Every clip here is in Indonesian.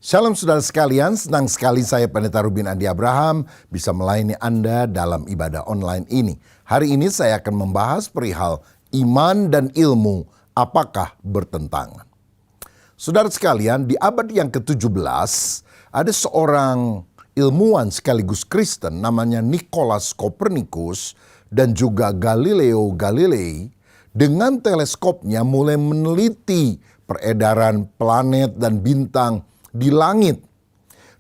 Shalom saudara sekalian, senang sekali saya Pendeta Rubin Andi Abraham bisa melayani Anda dalam ibadah online ini. Hari ini saya akan membahas perihal iman dan ilmu apakah bertentangan. Saudara sekalian, di abad yang ke-17 ada seorang ilmuwan sekaligus Kristen namanya Nicolaus Copernicus dan juga Galileo Galilei dengan teleskopnya mulai meneliti peredaran planet dan bintang di langit.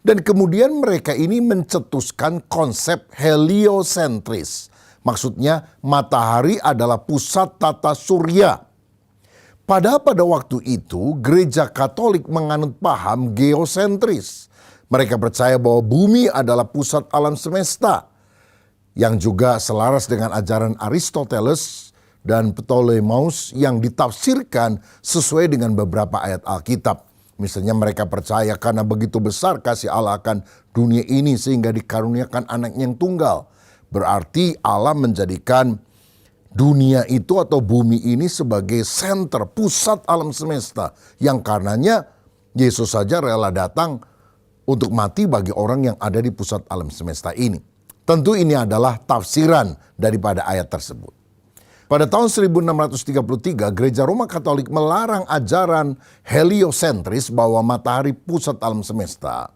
Dan kemudian mereka ini mencetuskan konsep heliosentris. Maksudnya matahari adalah pusat tata surya. Padahal pada waktu itu gereja Katolik menganut paham geosentris. Mereka percaya bahwa bumi adalah pusat alam semesta. Yang juga selaras dengan ajaran Aristoteles dan Ptolemeus yang ditafsirkan sesuai dengan beberapa ayat Alkitab. Misalnya mereka percaya karena begitu besar kasih Allah akan dunia ini sehingga dikaruniakan anak yang tunggal. Berarti Allah menjadikan dunia itu atau bumi ini sebagai senter, pusat alam semesta. Yang karenanya Yesus saja rela datang untuk mati bagi orang yang ada di pusat alam semesta ini. Tentu ini adalah tafsiran daripada ayat tersebut. Pada tahun 1633, Gereja Roma Katolik melarang ajaran heliosentris bahwa matahari pusat alam semesta.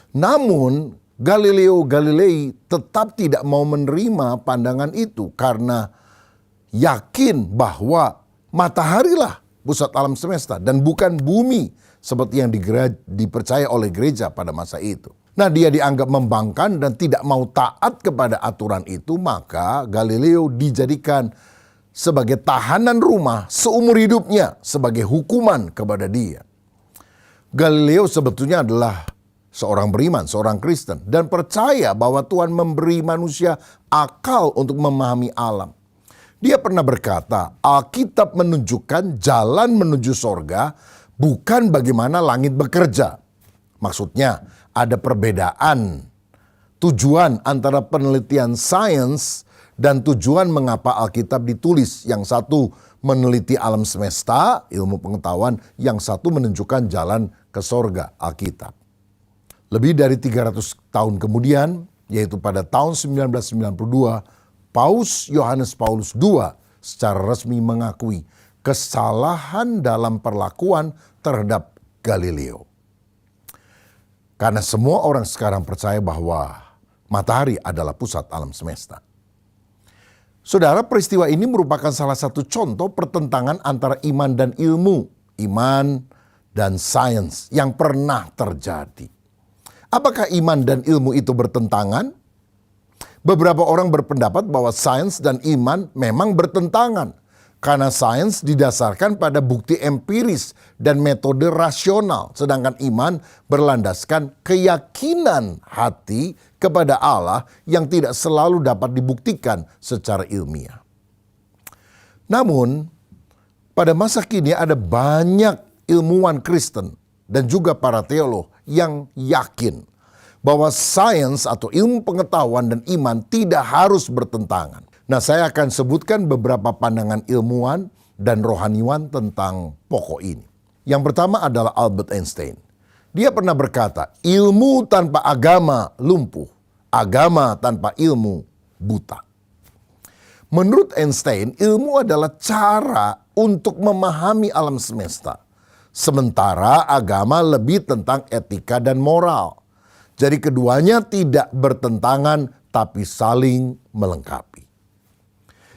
Namun, Galileo Galilei tetap tidak mau menerima pandangan itu karena yakin bahwa mataharilah pusat alam semesta dan bukan bumi seperti yang dipercaya oleh gereja pada masa itu. Nah, dia dianggap membangkang dan tidak mau taat kepada aturan itu, maka Galileo dijadikan sebagai tahanan rumah seumur hidupnya sebagai hukuman kepada dia. Galileo sebetulnya adalah seorang beriman, seorang Kristen dan percaya bahwa Tuhan memberi manusia akal untuk memahami alam. Dia pernah berkata, Alkitab menunjukkan jalan menuju sorga bukan bagaimana langit bekerja. Maksudnya ada perbedaan tujuan antara penelitian sains dan tujuan mengapa Alkitab ditulis. Yang satu meneliti alam semesta, ilmu pengetahuan. Yang satu menunjukkan jalan ke sorga, Alkitab. Lebih dari 300 tahun kemudian, yaitu pada tahun 1992, Paus Yohanes Paulus II secara resmi mengakui kesalahan dalam perlakuan terhadap Galileo. Karena semua orang sekarang percaya bahwa matahari adalah pusat alam semesta. Saudara, peristiwa ini merupakan salah satu contoh pertentangan antara iman dan ilmu, iman dan sains yang pernah terjadi. Apakah iman dan ilmu itu bertentangan? Beberapa orang berpendapat bahwa sains dan iman memang bertentangan karena sains didasarkan pada bukti empiris dan metode rasional, sedangkan iman berlandaskan keyakinan hati kepada Allah yang tidak selalu dapat dibuktikan secara ilmiah. Namun, pada masa kini ada banyak ilmuwan Kristen dan juga para teolog yang yakin bahwa sains atau ilmu pengetahuan dan iman tidak harus bertentangan. Nah, saya akan sebutkan beberapa pandangan ilmuwan dan rohaniwan tentang pokok ini. Yang pertama adalah Albert Einstein. Dia pernah berkata, ilmu tanpa agama lumpuh, agama tanpa ilmu buta. Menurut Einstein, ilmu adalah cara untuk memahami alam semesta. Sementara agama lebih tentang etika dan moral. Jadi keduanya tidak bertentangan tapi saling melengkapi.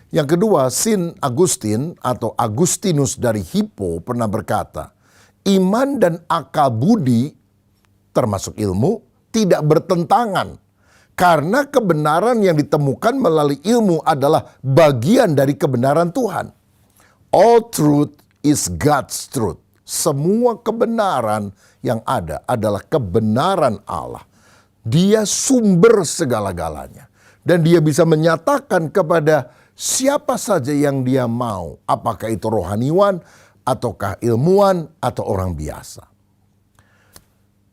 Yang kedua, Saint Augustine atau Agustinus dari Hippo pernah berkata, iman dan akal budi termasuk ilmu tidak bertentangan karena kebenaran yang ditemukan melalui ilmu adalah bagian dari kebenaran Tuhan. All truth is God's truth. Semua kebenaran yang ada adalah kebenaran Allah. Dia sumber segala-galanya dan dia bisa menyatakan kepada siapa saja yang dia mau, apakah itu rohaniwan, ataukah ilmuwan, atau orang biasa.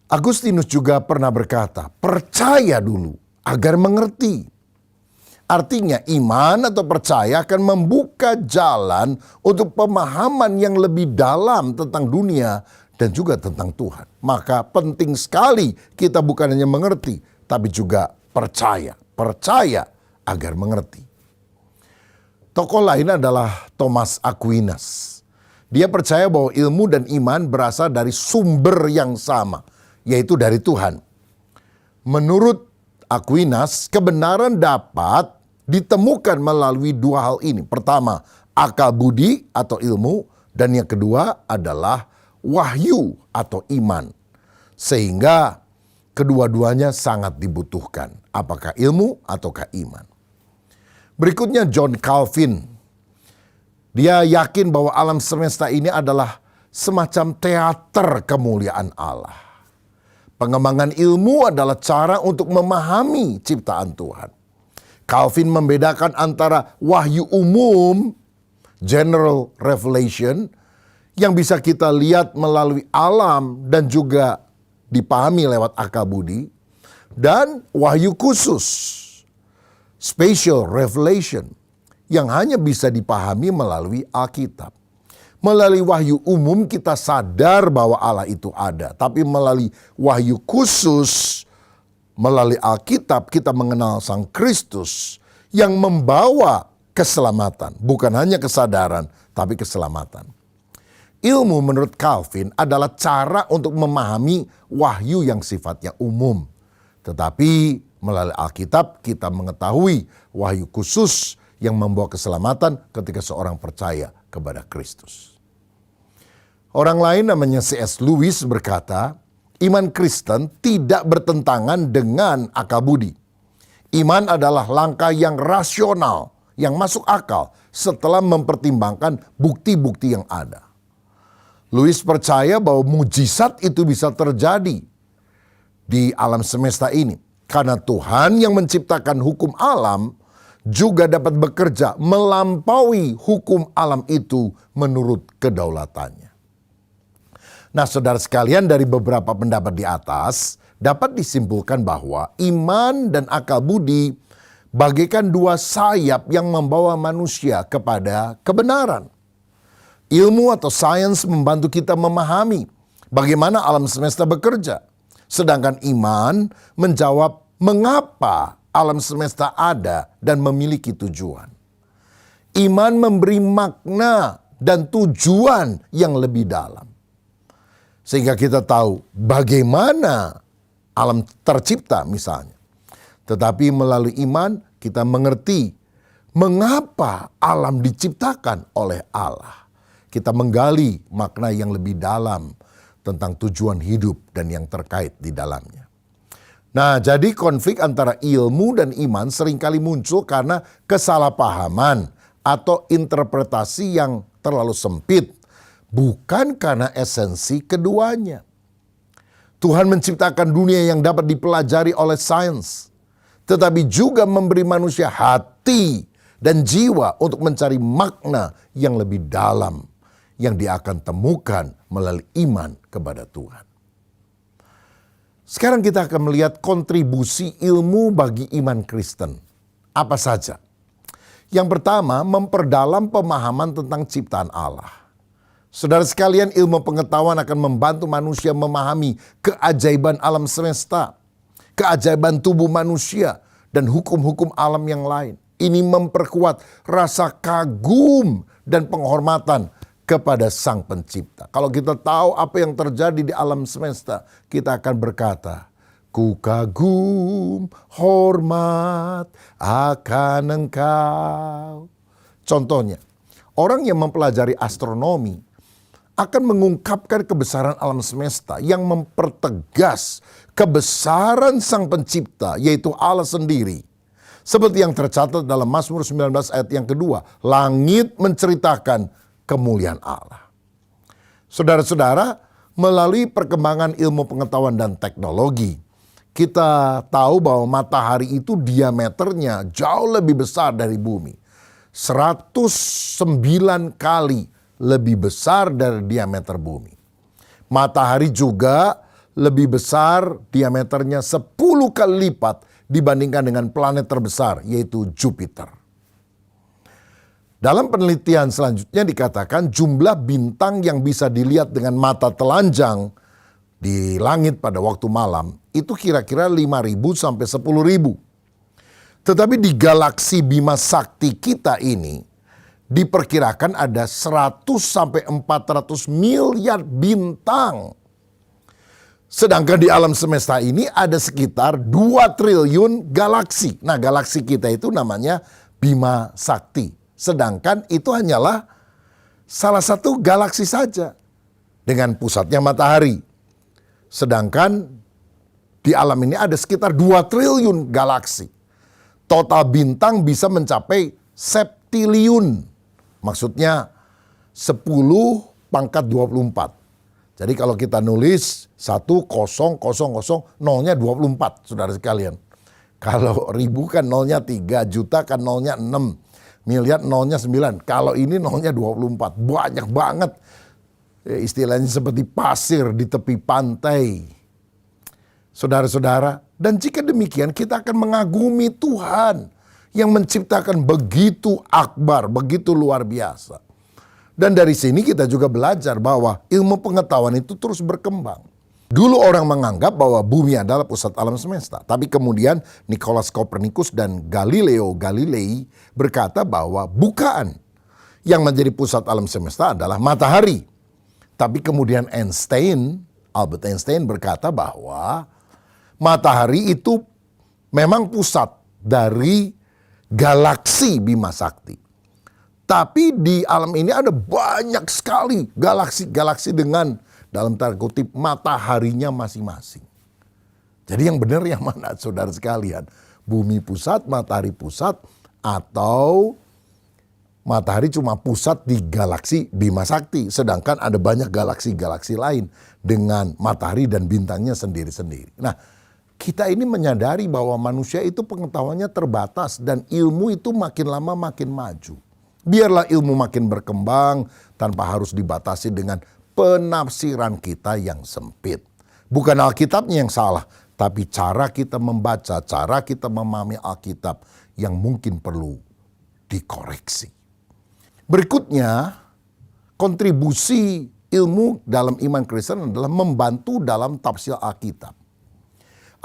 Agustinus juga pernah berkata, percaya dulu agar mengerti. Artinya iman atau percaya akan membuka jalan untuk pemahaman yang lebih dalam tentang dunia dan juga tentang Tuhan. Maka penting sekali kita bukan hanya mengerti, tapi juga percaya. Percaya agar mengerti. Tokoh lain adalah Thomas Aquinas. Dia percaya bahwa ilmu dan iman berasal dari sumber yang sama, yaitu dari Tuhan. Menurut Aquinas, kebenaran dapat ditemukan melalui dua hal ini. Pertama, akal budi atau ilmu, dan yang kedua adalah wahyu atau iman. Sehingga kedua-duanya sangat dibutuhkan. Apakah ilmu ataukah iman? Berikutnya John Calvin. Dia yakin bahwa alam semesta ini adalah semacam teater kemuliaan Allah. Pengembangan ilmu adalah cara untuk memahami ciptaan Tuhan. Calvin membedakan antara wahyu umum, general revelation, yang bisa kita lihat melalui alam dan juga dipahami lewat akal budi, dan wahyu khusus, special revelation, yang hanya bisa dipahami melalui Alkitab. Melalui wahyu umum kita sadar bahwa Allah itu ada, tapi melalui wahyu khusus, melalui Alkitab kita mengenal Sang Kristus yang membawa keselamatan, bukan hanya kesadaran, tapi keselamatan. Ilmu menurut Calvin adalah cara untuk memahami wahyu yang sifatnya umum. Tetapi melalui Alkitab kita mengetahui wahyu khusus yang membawa keselamatan ketika seorang percaya kepada Kristus. Orang lain namanya C.S. Lewis berkata, iman Kristen tidak bertentangan dengan akal budi. Iman adalah langkah yang rasional, yang masuk akal setelah mempertimbangkan bukti-bukti yang ada. Lewis percaya bahwa mujizat itu bisa terjadi di alam semesta ini. Karena Tuhan yang menciptakan hukum alam juga dapat bekerja melampaui hukum alam itu menurut kedaulatannya. Nah, saudara sekalian, dari beberapa pendapat di atas dapat disimpulkan bahwa iman dan akal budi bagaikan dua sayap yang membawa manusia kepada kebenaran. Ilmu atau sains membantu kita memahami bagaimana alam semesta bekerja. Sedangkan iman menjawab mengapa alam semesta ada dan memiliki tujuan. Iman memberi makna dan tujuan yang lebih dalam. Sehingga kita tahu bagaimana alam tercipta misalnya. Tetapi melalui iman kita mengerti mengapa alam diciptakan oleh Allah. Kita menggali makna yang lebih dalam tentang tujuan hidup dan yang terkait di dalamnya. Nah, jadi konflik antara ilmu dan iman seringkali muncul karena kesalahpahaman atau interpretasi yang terlalu sempit, bukan karena esensi keduanya. Tuhan menciptakan dunia yang dapat dipelajari oleh sains, tetapi juga memberi manusia hati dan jiwa untuk mencari makna yang lebih dalam yang dia akan temukan melalui iman kepada Tuhan. Sekarang kita akan melihat kontribusi ilmu bagi iman Kristen. Apa saja? Yang pertama, memperdalam pemahaman tentang ciptaan Allah. Saudara sekalian, ilmu pengetahuan akan membantu manusia memahami keajaiban alam semesta, keajaiban tubuh manusia, dan hukum-hukum alam yang lain. Ini memperkuat rasa kagum dan penghormatan kepada Sang Pencipta. Kalau kita tahu apa yang terjadi di alam semesta, kita akan berkata, ku kagum, hormat akan Engkau. Contohnya, orang yang mempelajari astronomi akan mengungkapkan kebesaran alam semesta yang mempertegas kebesaran Sang Pencipta, yaitu Allah sendiri. Seperti yang tercatat dalam Mazmur 19 ayat yang kedua, langit menceritakan kemuliaan Allah. Saudara-saudara, melalui perkembangan ilmu pengetahuan dan teknologi, kita tahu bahwa matahari itu diameternya jauh lebih besar dari bumi. 109 kali lebih besar dari diameter bumi. Matahari juga lebih besar, diameternya 10 kali lipat dibandingkan dengan planet terbesar, yaitu Jupiter. Dalam penelitian selanjutnya dikatakan jumlah bintang yang bisa dilihat dengan mata telanjang di langit pada waktu malam itu kira-kira 5.000 sampai 10.000. Tetapi di galaksi Bima Sakti kita ini diperkirakan ada 100 sampai 400 miliar bintang. Sedangkan di alam semesta ini ada sekitar 2 triliun galaksi. Nah, galaksi kita itu namanya Bima Sakti. Sedangkan itu hanyalah salah satu galaksi saja dengan pusatnya matahari. Sedangkan di alam ini ada sekitar 2 triliun galaksi. Total bintang bisa mencapai septiliun. Maksudnya 10 pangkat 24. Jadi kalau kita nulis 1000, nolnya 24, saudara sekalian. Kalau ribu kan nolnya 3, juta kan nolnya 6, miliar nolnya 9. Kalau ini nolnya 24, banyak banget. Istilahnya seperti pasir di tepi pantai. Saudara-saudara, dan jika demikian kita akan mengagumi Tuhan yang menciptakan begitu akbar, begitu luar biasa. Dan dari sini kita juga belajar bahwa ilmu pengetahuan itu terus berkembang. Dulu orang menganggap bahwa bumi adalah pusat alam semesta. Tapi kemudian Nicolaus Copernicus dan Galileo Galilei berkata bahwa bukan. Yang menjadi pusat alam semesta adalah matahari. Tapi kemudian Albert Einstein berkata bahwa matahari itu memang pusat dari galaksi Bima Sakti. Tapi di alam ini ada banyak sekali galaksi-galaksi dengan dalam tanda kutip mataharinya masing-masing. Jadi yang benar yang mana saudara sekalian? Bumi pusat, matahari pusat, atau matahari cuma pusat di galaksi Bima Sakti. Sedangkan ada banyak galaksi-galaksi lain dengan matahari dan bintangnya sendiri-sendiri. Nah, kita ini menyadari bahwa manusia itu pengetahuannya terbatas dan ilmu itu makin lama makin maju. Biarlah ilmu makin berkembang tanpa harus dibatasi dengan penafsiran kita yang sempit. Bukan Alkitabnya yang salah, tapi cara kita membaca, cara kita memahami Alkitab yang mungkin perlu dikoreksi. Berikutnya, kontribusi ilmu dalam iman Kristen adalah membantu dalam tafsir Alkitab.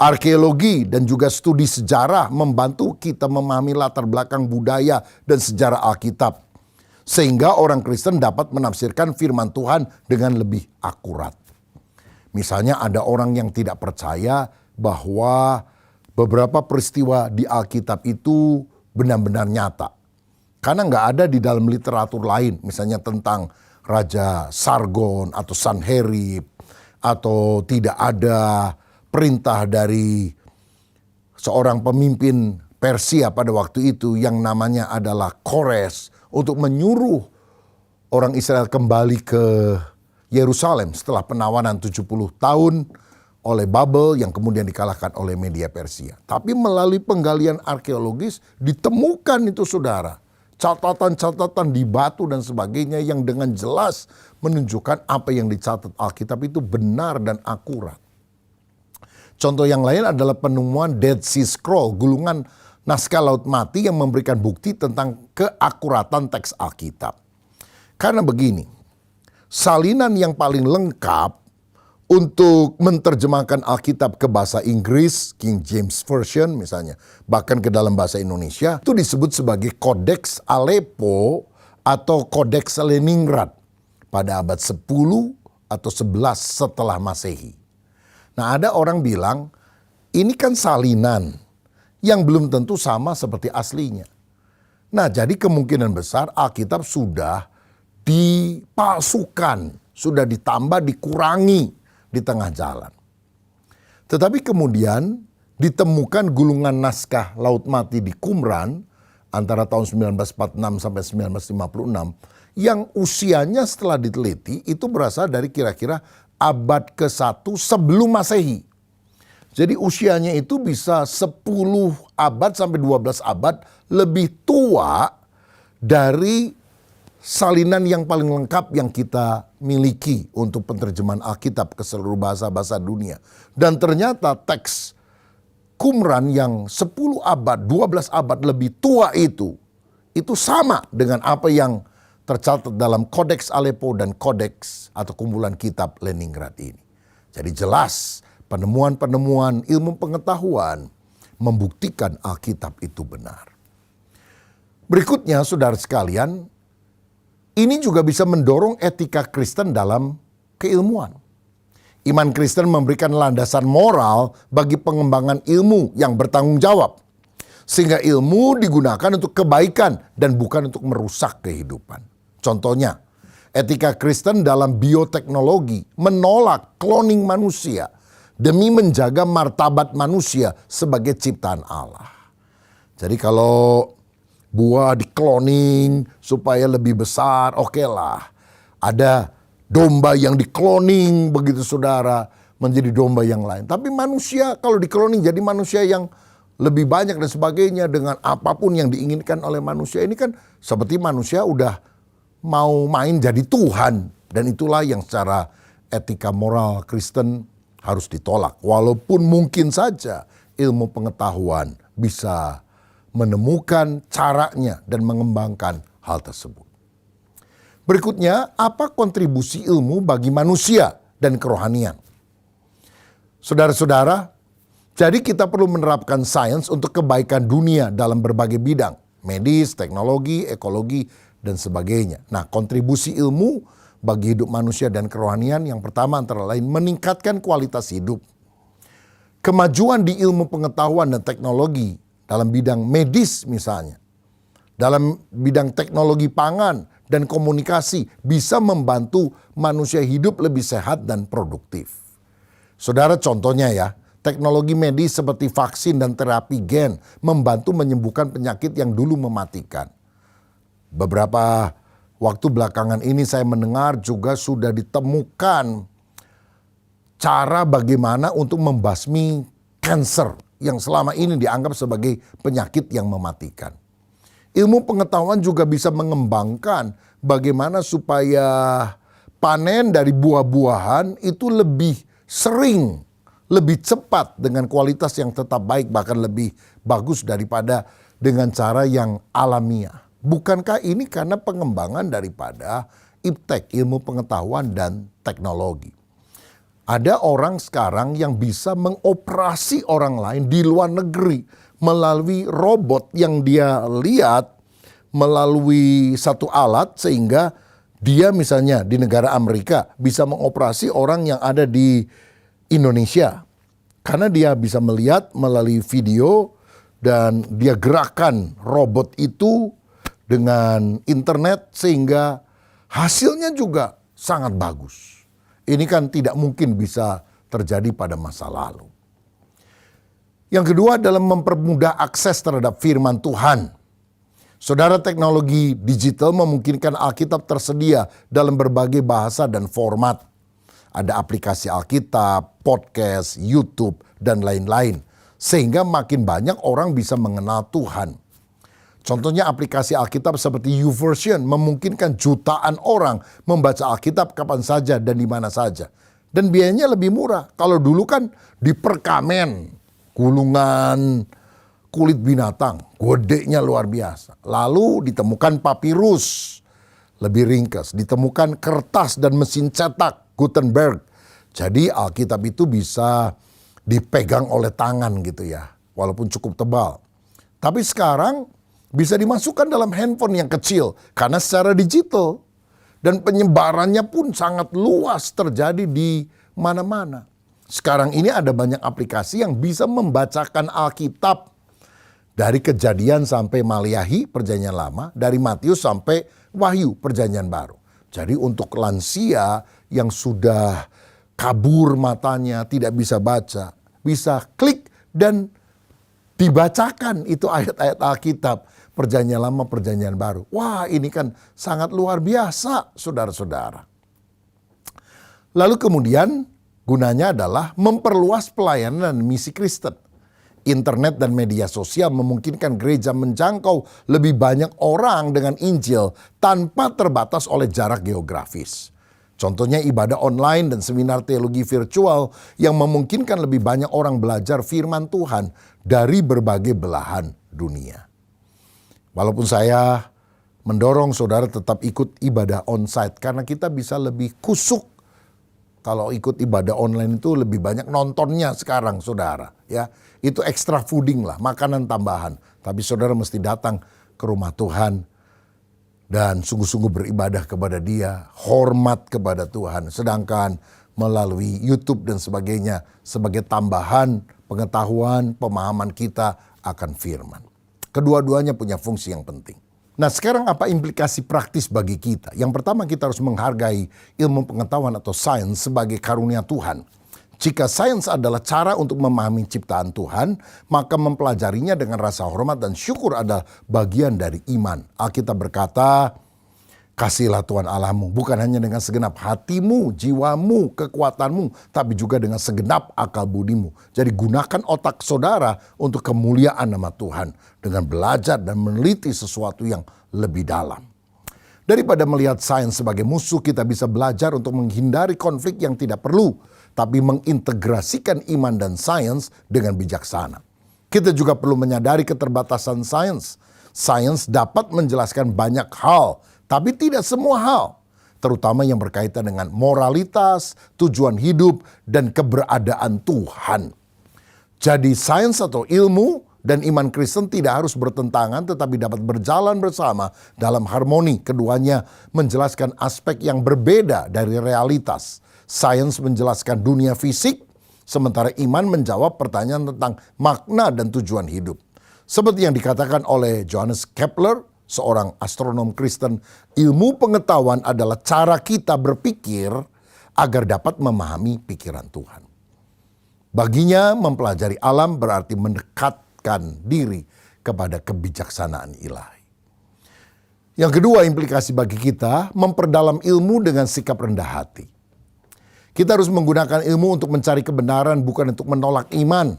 Arkeologi dan juga studi sejarah membantu kita memahami latar belakang budaya dan sejarah Alkitab. Sehingga orang Kristen dapat menafsirkan firman Tuhan dengan lebih akurat. Misalnya ada orang yang tidak percaya bahwa beberapa peristiwa di Alkitab itu benar-benar nyata. Karena nggak ada di dalam literatur lain. Misalnya tentang Raja Sargon atau Sanherib. Atau tidak ada perintah dari seorang pemimpin Persia pada waktu itu yang namanya adalah Kores untuk menyuruh orang Israel kembali ke Yerusalem setelah penawanan 70 tahun oleh Babel yang kemudian dikalahkan oleh Media Persia. Tapi melalui penggalian arkeologis ditemukan itu saudara. Catatan-catatan di batu dan sebagainya yang dengan jelas menunjukkan apa yang dicatat Alkitab itu benar dan akurat. Contoh yang lain adalah penemuan Dead Sea Scroll, gulungan naskah Laut Mati yang memberikan bukti tentang keakuratan teks Alkitab. Karena begini, salinan yang paling lengkap untuk menerjemahkan Alkitab ke bahasa Inggris, King James Version misalnya, bahkan ke dalam bahasa Indonesia, itu disebut sebagai Codex Aleppo atau Codex Leningrad pada abad 10 atau 11 setelah Masehi. Nah, ada orang bilang, ini kan salinan yang belum tentu sama seperti aslinya. Nah, jadi kemungkinan besar Alkitab sudah dipalsukan, sudah ditambah, dikurangi di tengah jalan. Tetapi kemudian ditemukan gulungan naskah Laut Mati di Qumran antara tahun 1946 sampai 1956 yang usianya setelah diteliti itu berasal dari kira-kira abad ke-1 sebelum Masehi. Jadi usianya itu bisa 10 abad sampai 12 abad lebih tua dari salinan yang paling lengkap yang kita miliki untuk penerjemahan Alkitab ke seluruh bahasa-bahasa dunia. Dan ternyata teks Qumran yang 10 abad, 12 abad lebih tua itu itu sama dengan apa yang tercatat dalam Kodeks Aleppo dan Kodeks atau kumpulan kitab Leningrad ini. Jadi jelas penemuan-penemuan ilmu pengetahuan membuktikan Alkitab itu benar. Berikutnya, saudara sekalian, ini juga bisa mendorong etika Kristen dalam keilmuan. Iman Kristen memberikan landasan moral bagi pengembangan ilmu yang bertanggung jawab. Sehingga ilmu digunakan untuk kebaikan dan bukan untuk merusak kehidupan. Contohnya, etika Kristen dalam bioteknologi menolak cloning manusia demi menjaga martabat manusia sebagai ciptaan Allah. Jadi kalau buah di-cloning supaya lebih besar, oke lah. Ada domba yang di-cloning begitu saudara, menjadi domba yang lain. Tapi manusia kalau di-cloning jadi manusia yang lebih banyak dan sebagainya dengan apapun yang diinginkan oleh manusia. Ini kan seperti manusia udah mau main jadi Tuhan. Dan itulah yang secara etika moral Kristen harus ditolak. Walaupun mungkin saja ilmu pengetahuan bisa menemukan caranya dan mengembangkan hal tersebut. Berikutnya, apa kontribusi ilmu bagi manusia dan kerohanian? Saudara-saudara, jadi kita perlu menerapkan sains untuk kebaikan dunia dalam berbagai bidang. Medis, teknologi, ekologi, dan sebagainya. Nah, kontribusi ilmu bagi hidup manusia dan kerohanian yang pertama antara lain meningkatkan kualitas hidup. Kemajuan di ilmu pengetahuan dan teknologi dalam bidang medis misalnya, dalam bidang teknologi pangan dan komunikasi bisa membantu manusia hidup lebih sehat dan produktif. Saudara, contohnya ya, teknologi medis seperti vaksin dan terapi gen membantu menyembuhkan penyakit yang dulu mematikan. Beberapa waktu belakangan ini saya mendengar juga sudah ditemukan cara bagaimana untuk membasmi kanker yang selama ini dianggap sebagai penyakit yang mematikan. Ilmu pengetahuan juga bisa mengembangkan bagaimana supaya panen dari buah-buahan itu lebih sering, lebih cepat dengan kualitas yang tetap baik, bahkan lebih bagus daripada dengan cara yang alamiah. Bukankah ini karena pengembangan daripada iptek, ilmu pengetahuan dan teknologi? Ada orang sekarang yang bisa mengoperasi orang lain di luar negeri melalui robot yang dia lihat melalui satu alat, sehingga dia misalnya di negara Amerika bisa mengoperasi orang yang ada di Indonesia. Karena dia bisa melihat melalui video dan dia gerakan robot itu dengan internet sehingga hasilnya juga sangat bagus. Ini kan tidak mungkin bisa terjadi pada masa lalu. Yang kedua adalah mempermudah akses terhadap firman Tuhan. Saudara, teknologi digital memungkinkan Alkitab tersedia dalam berbagai bahasa dan format. Ada aplikasi Alkitab, podcast, YouTube, dan lain-lain. Sehingga makin banyak orang bisa mengenal Tuhan. Contohnya aplikasi Alkitab seperti YouVersion memungkinkan jutaan orang membaca Alkitab kapan saja dan di mana saja. Dan biayanya lebih murah. Kalau dulu kan di perkamen, gulungan kulit binatang, gedenya luar biasa. Lalu ditemukan papirus, lebih ringkas. Ditemukan kertas dan mesin cetak, Gutenberg. Jadi Alkitab itu bisa dipegang oleh tangan gitu ya, walaupun cukup tebal. Tapi sekarang bisa dimasukkan dalam handphone yang kecil karena secara digital. Dan penyebarannya pun sangat luas terjadi di mana-mana. Sekarang ini ada banyak aplikasi yang bisa membacakan Alkitab. Dari Kejadian sampai Maliahi Perjanjian Lama, dari Matius sampai Wahyu Perjanjian Baru. Jadi untuk lansia yang sudah kabur matanya, tidak bisa baca, bisa klik dan dibacakan itu ayat-ayat Alkitab. Perjanjian Lama, Perjanjian Baru. Wah, ini kan sangat luar biasa, saudara-saudara. Lalu kemudian gunanya adalah memperluas pelayanan dan misi Kristen. Internet dan media sosial memungkinkan gereja menjangkau lebih banyak orang dengan Injil tanpa terbatas oleh jarak geografis. Contohnya ibadah online dan seminar teologi virtual yang memungkinkan lebih banyak orang belajar firman Tuhan dari berbagai belahan dunia. Walaupun saya mendorong saudara tetap ikut ibadah onsite karena kita bisa lebih kusuk. Kalau ikut ibadah online itu lebih banyak nontonnya sekarang saudara. Ya, itu extra fooding lah, makanan tambahan. Tapi saudara mesti datang ke rumah Tuhan dan sungguh-sungguh beribadah kepada Dia, hormat kepada Tuhan. Sedangkan melalui YouTube dan sebagainya sebagai tambahan pengetahuan, pemahaman kita akan firman. Kedua-duanya punya fungsi yang penting. Nah, sekarang apa implikasi praktis bagi kita? Yang pertama, kita harus menghargai ilmu pengetahuan atau sains sebagai karunia Tuhan. Jika sains adalah cara untuk memahami ciptaan Tuhan, maka mempelajarinya dengan rasa hormat dan syukur adalah bagian dari iman. Alkitab berkata, "Kasihilah Tuhan Allahmu, bukan hanya dengan segenap hatimu, jiwamu, kekuatanmu, tapi juga dengan segenap akal budimu." Jadi gunakan otak saudara untuk kemuliaan nama Tuhan dengan belajar dan meneliti sesuatu yang lebih dalam. Daripada melihat sains sebagai musuh, kita bisa belajar untuk menghindari konflik yang tidak perlu, tapi mengintegrasikan iman dan sains dengan bijaksana. Kita juga perlu menyadari keterbatasan sains. Sains dapat menjelaskan banyak hal, tapi tidak semua hal, terutama yang berkaitan dengan moralitas, tujuan hidup, dan keberadaan Tuhan. Jadi sains atau ilmu dan iman Kristen tidak harus bertentangan, tetapi dapat berjalan bersama dalam harmoni. Keduanya menjelaskan aspek yang berbeda dari realitas. Sains menjelaskan dunia fisik, sementara iman menjawab pertanyaan tentang makna dan tujuan hidup. Seperti yang dikatakan oleh Johannes Kepler, seorang astronom Kristen, ilmu pengetahuan adalah cara kita berpikir agar dapat memahami pikiran Tuhan. Baginya mempelajari alam berarti mendekatkan diri kepada kebijaksanaan ilahi. Yang kedua, implikasi bagi kita memperdalam ilmu dengan sikap rendah hati. Kita harus menggunakan ilmu untuk mencari kebenaran, bukan untuk menolak iman.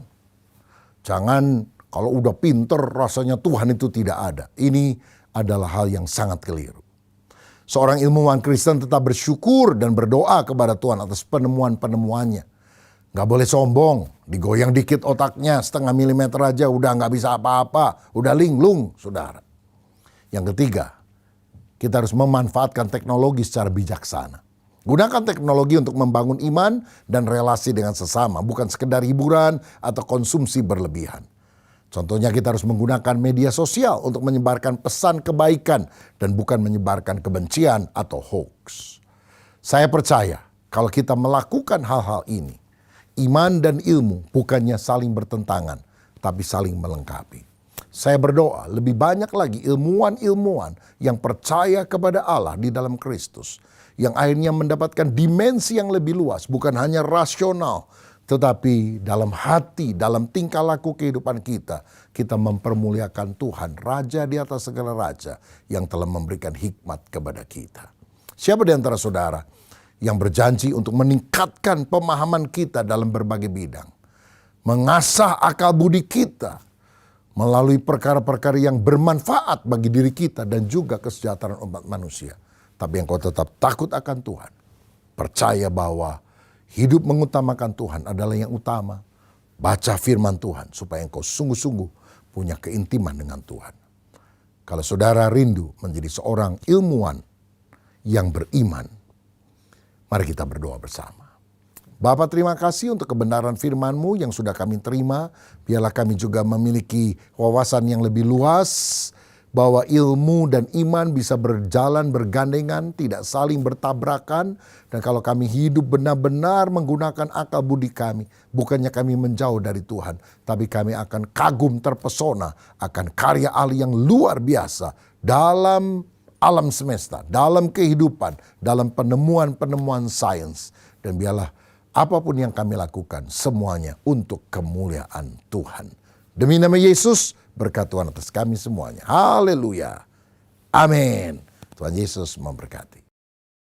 Jangan kalau udah pinter rasanya Tuhan itu tidak ada. Ini adalah hal yang sangat keliru. Seorang ilmuwan Kristen tetap bersyukur dan berdoa kepada Tuhan atas penemuan-penemuannya. Gak boleh sombong, digoyang dikit otaknya setengah milimeter aja udah gak bisa apa-apa, udah linglung saudara. Yang ketiga, kita harus memanfaatkan teknologi secara bijaksana. Gunakan teknologi untuk membangun iman dan relasi dengan sesama, bukan sekedar hiburan atau konsumsi berlebihan. Contohnya kita harus menggunakan media sosial untuk menyebarkan pesan kebaikan dan bukan menyebarkan kebencian atau hoax. Saya percaya kalau kita melakukan hal-hal ini, iman dan ilmu bukannya saling bertentangan, tapi saling melengkapi. Saya berdoa lebih banyak lagi ilmuwan-ilmuwan yang percaya kepada Allah di dalam Kristus, yang akhirnya mendapatkan dimensi yang lebih luas, bukan hanya rasional, tetapi dalam hati, dalam tingkah laku kehidupan kita, kita mempermuliakan Tuhan, Raja di atas segala raja, yang telah memberikan hikmat kepada kita. Siapa di antara saudara yang berjanji untuk meningkatkan pemahaman kita dalam berbagai bidang, mengasah akal budi kita, melalui perkara-perkara yang bermanfaat bagi diri kita dan juga kesejahteraan umat manusia. Tapi yang kau tetap takut akan Tuhan, percaya bahwa hidup mengutamakan Tuhan adalah yang utama. Baca firman Tuhan supaya engkau sungguh-sungguh punya keintiman dengan Tuhan. Kalau saudara rindu menjadi seorang ilmuwan yang beriman, mari kita berdoa bersama. Bapa, terima kasih untuk kebenaran firman-Mu yang sudah kami terima. Biarlah kami juga memiliki wawasan yang lebih luas, bahwa ilmu dan iman bisa berjalan bergandengan, tidak saling bertabrakan. Dan kalau kami hidup benar-benar menggunakan akal budi kami, bukannya kami menjauh dari Tuhan, tapi kami akan kagum terpesona akan karya Allah yang luar biasa dalam alam semesta, dalam kehidupan, dalam penemuan-penemuan sains. Dan biarlah apapun yang kami lakukan, semuanya untuk kemuliaan Tuhan. Demi nama Yesus, berkat Tuhan atas kami semuanya. Haleluya. Amin. Tuhan Yesus memberkati.